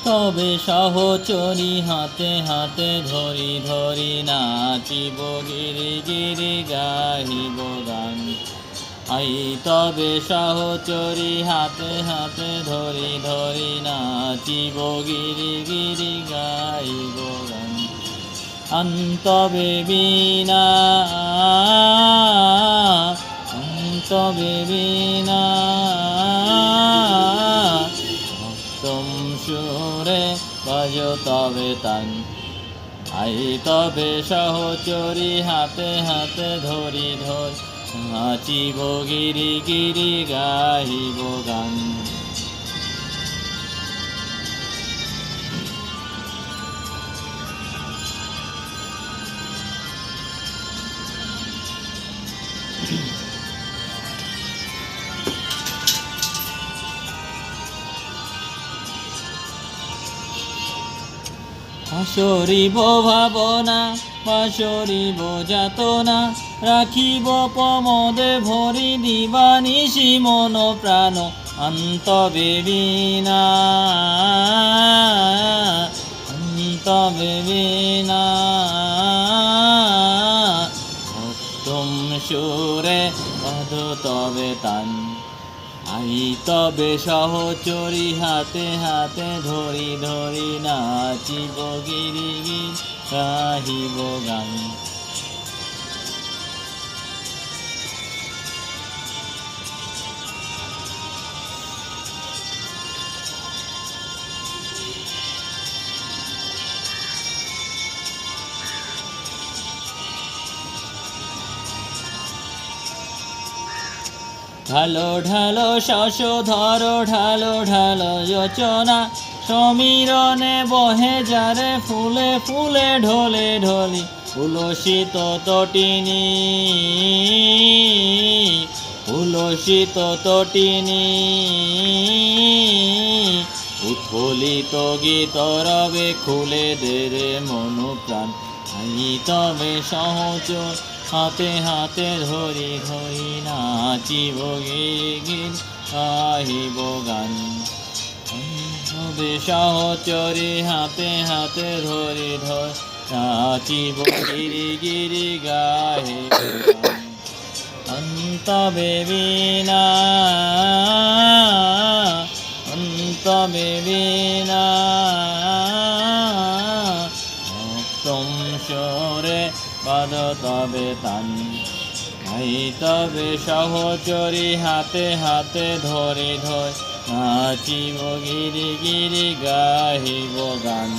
তবে সহচরী হাতে হাতে ধরি ধরি নাচিব গিরি গিরি গাহিব গান। তবে সহচরী হাতে হাতে ধরি ধরি নাচিব গিরি গিরি গাহিব গান। তবে বিনা তবে বিনা ভক্তম সুরে বাজ তবে তান। তবে সহচরী হাতে হাতে ধরি ধরি নাচিব গিরি গিরি গাহিব গান। সরিব ভাবনা বা সরিব যাতনা, রাখিব প্রমোদে ভরি দিবানিশি মন প্রাণ। তবে বিনা তবে বিনা ভক্তম সুরে বাদ তবে তান। তবে সহচরী হাতে হাতে ধরি ধরি নাচিব গিরি গিরি গাহিব গান। ঢালো ঢালো শশধর ঢালো ঢালো যোচনা, সমীরণে বহে যারে ফুলে ফুলে ঢলে ঢলি। উলসিত তটিনী উলসিত তটিনী, উথলিত গীত রবে খুলে দেরে মনু প্রাণ। তবে সহচর হাতে হাতে ধরি ধরি নাচিব গিরি গিরি গাহিব গান। তবে সহচরী হাতে হাতে ধরি ধরি নাচিব গিরি গিরি গাহিব গান। তবে বিনা তবে বিনা ভক্তম সুরে বাদ তবে তান। তবে সহচরী হাতে হাতে ধরি ধরি নাচিব গিরি গিরি গাহিব গান।